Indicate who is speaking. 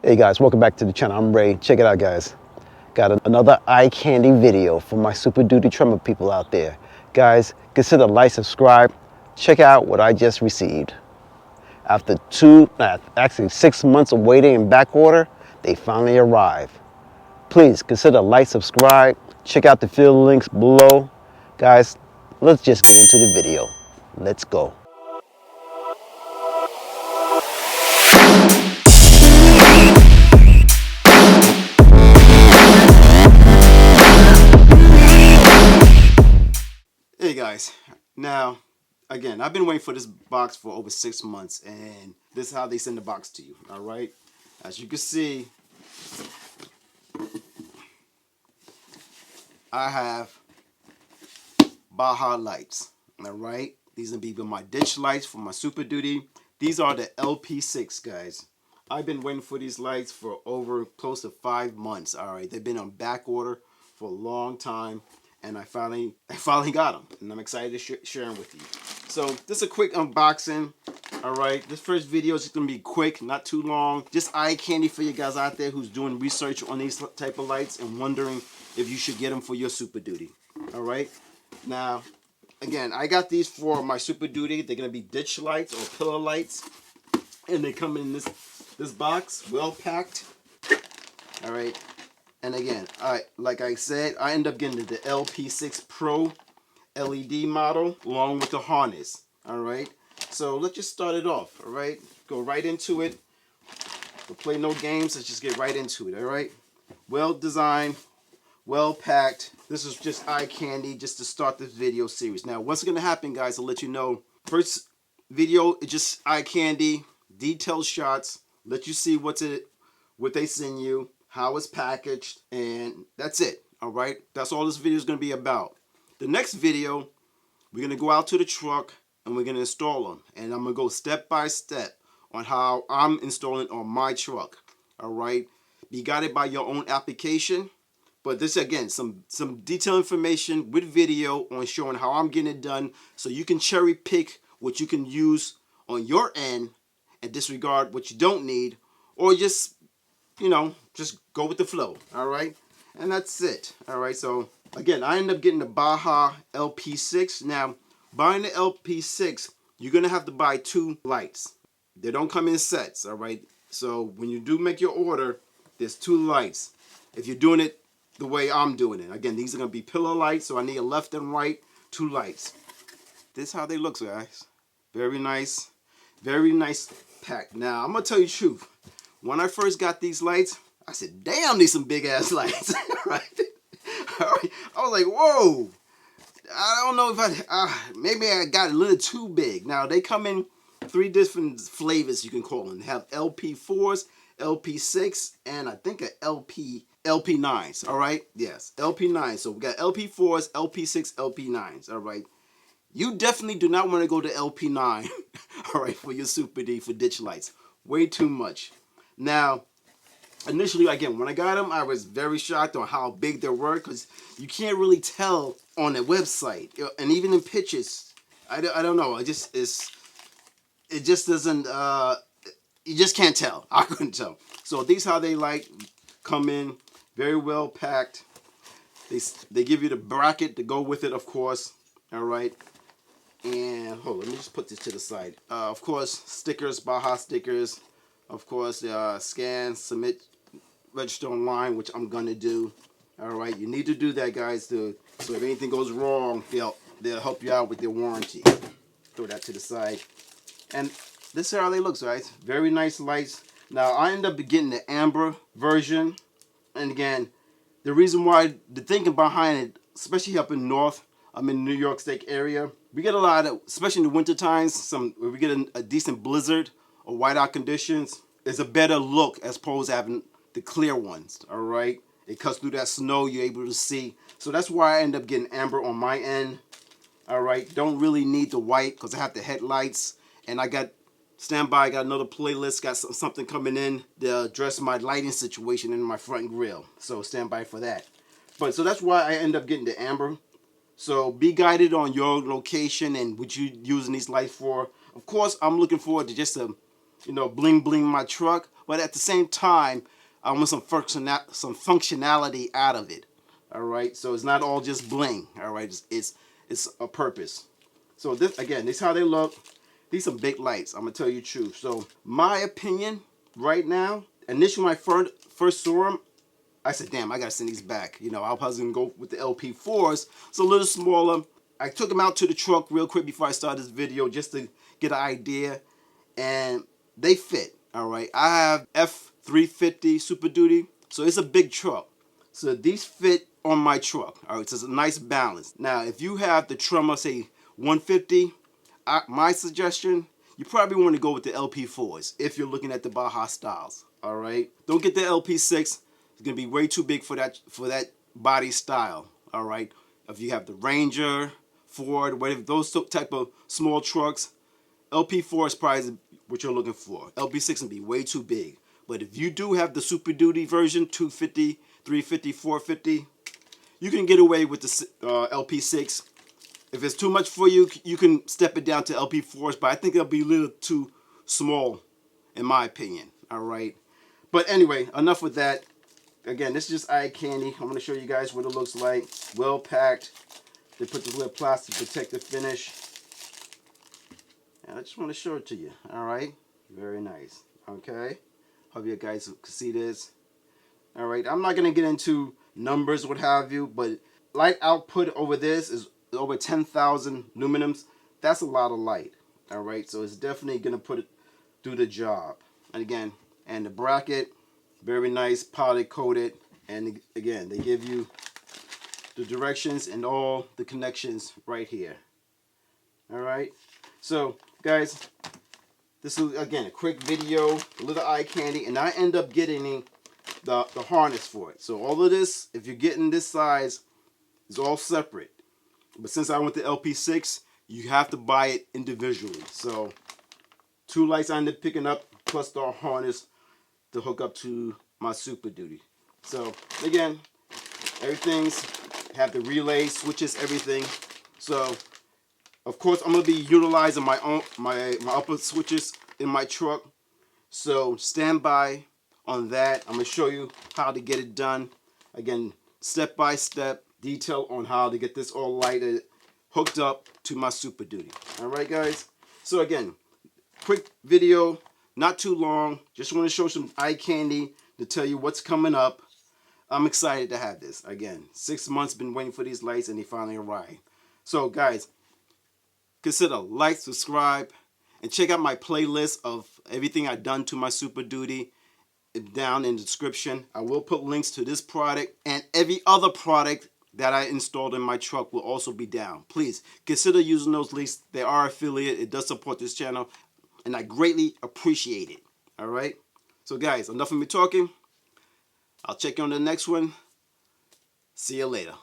Speaker 1: Hey guys, welcome back to the channel. I'm Ray. Check it out, guys. Got another eye candy video for my SuperDuty Tremor people out there. Guys, consider like, subscribe. Check out what I just received. After 6 months of waiting in back order, they finally arrived. Please consider like, subscribe. Check out the field links below. Guys, let's just get into the video. Let's go. Hey guys, now again, I've been waiting for this box for over 6 months, and this is how they send the box to you. All right, as you can see, I have Baja lights. All right, these will be my ditch lights for my SuperDuty. These are the LP6, guys. I've been waiting for these lights for over close to 5 months. All right, they've been on back order for a long time, and I finally got them, and I'm excited to share them with you. So this is a quick unboxing. All right, this first video is just gonna be quick, not too long. Just eye candy for you guys out there who's doing research on these type of lights and wondering if you should get them for your SuperDuty. All right, now again, I got these for my SuperDuty. They're gonna be ditch lights or pillar lights, and they come in this box, well packed. All right. And again, like I said, I end up getting the LP6 Pro LED model along with the harness. All right, so let's just start it off. All right, go right into it. We'll play no games. Let's just get right into it. All right, well designed, well packed. This is just eye candy just to start this video series. Now, what's gonna happen, guys? I'll let you know. First video is just eye candy, detailed shots. Let you see what they send you, how it's packaged, and that's it. All right, that's all this video is going to be about. The next video, we're going to go out to the truck and we're going to install them, and I'm going to go step by step on how I'm installing on my truck. All right, be guided by your own application, but this again, some detailed information with video on showing how I'm getting it done, so you can cherry pick what you can use on your end and disregard what you don't need, or just, you know, just go with the flow. All right, and that's it. All right, so again, I end up getting the Baja LP6. Now, buying the LP6, you're gonna have to buy 2 lights. They don't come in sets. All right, so when you do make your order, there's 2 lights. If you're doing it the way I'm doing it, again, these are gonna be pillar lights, so I need a left and right 2 lights. This is how they look, guys. Very nice pack. Now, I'm gonna tell you the truth. When I first got these lights, I said, damn, these some big ass lights. Right? All right? I was like, whoa. I don't know if maybe I got a little too big. Now, they come in 3 different flavors, you can call them. They have LP4s, LP6, and I think a LP9s. All right? Yes, LP9. So we got LP4s, LP6, LP9s. All right? You definitely do not want to go to LP9, all right, for your SuperDuty for ditch lights. Way too much. Now, initially, again, when I got them, I was very shocked on how big they were, because you can't really tell on the website, and even in pictures. I don't know. It just doesn't. You just can't tell. I couldn't tell. So these how they come in, very well packed. They give you the bracket to go with it, of course. All right. And hold on, let me just put this to the side. Of course, stickers, Baja stickers. Of course, scan, submit, register online, which I'm gonna do. All right, you need to do that, guys. So if anything goes wrong, they'll help you out with their warranty. Throw that to the side. And this is how they look, guys. Very nice lights. Now I end up getting the amber version, and again, the reason why, the thinking behind it, especially up in north. I'm in the New York State area. We get a lot of, especially in the winter times, where we get a decent blizzard or whiteout conditions. It's a better look as opposed to having the clear ones. All right, it cuts through that snow. You're able to see. So that's why I end up getting amber on my end. All right, don't really need the white because I have the headlights, and I got standby. I got another playlist. Got something coming in to address my lighting situation in my front grille. So stand by for that. But so that's why I end up getting the amber. So be guided on your location and what you're using these lights for. Of course, I'm looking forward to just a you know, bling bling my truck, but at the same time, I want some functionality out of it. All right, so it's not all just bling. All right, it's a purpose. So this again, this is how they look. These some big lights. I'm gonna tell you the truth. So my opinion right now, initially when I first saw them, I said, damn, I gotta send these back. You know, I was gonna go with the LP4s. It's a little smaller. I took them out to the truck real quick before I started this video just to get an idea, and they fit. All right, I have F350 SuperDuty, so it's a big truck. So these fit on my truck. All right, so it's a nice balance. Now, if you have the Tremor, say 150, my suggestion, you probably want to go with the LP4s if you're looking at the Baja styles. All right, don't get the LP6. It's gonna be way too big for that body style. All right, if you have the Ranger, Ford, whatever those type of small trucks, LP4 is probably what you're looking for. LP6 can be way too big. But if you do have the SuperDuty version, 250, 350, 450, you can get away with the LP6. If it's too much for you, you can step it down to LP4s, but I think it'll be a little too small, in my opinion. All right. But anyway, enough with that. Again, this is just eye candy. I'm going to show you guys what it looks like. Well packed. They put this little plastic protective finish. And I just want to show it to you. All right. Very nice. Okay. Hope you guys can see this. All right. I'm not going to get into numbers, what have you, but light output over this is over 10,000 luminums. That's a lot of light. All right. So it's definitely going to do the job. And again, and the bracket, very nice, powder coated. And again, they give you the directions and all the connections right here. All right. So guys, this is again a quick video, a little eye candy, and I end up getting the harness for it. So all of this, if you're getting this size, is all separate. But since I went to LP6, you have to buy it individually. So 2 lights I ended up picking up, plus the harness to hook up to my SuperDuty. So again, everything's have the relay, switches, everything. So of course I'm gonna be utilizing my own my upper switches in my truck. So stand by on that. I'm gonna show you how to get it done. Again, step by step detail on how to get this all lighted, hooked up to my SuperDuty. All right, guys. So again, quick video, not too long. Just want to show some eye candy to tell you what's coming up. I'm excited to have this. Again, 6 months been waiting for these lights and they finally arrived. So guys, consider like, subscribe, and check out my playlist of everything I've done to my SuperDuty down in the description. I will put links to this product and every other product that I installed in my truck will also be down. Please consider using those links. They are affiliate. It does support this channel, and I greatly appreciate it. All right. So guys, enough of me talking. I'll check you on the next one. See you later.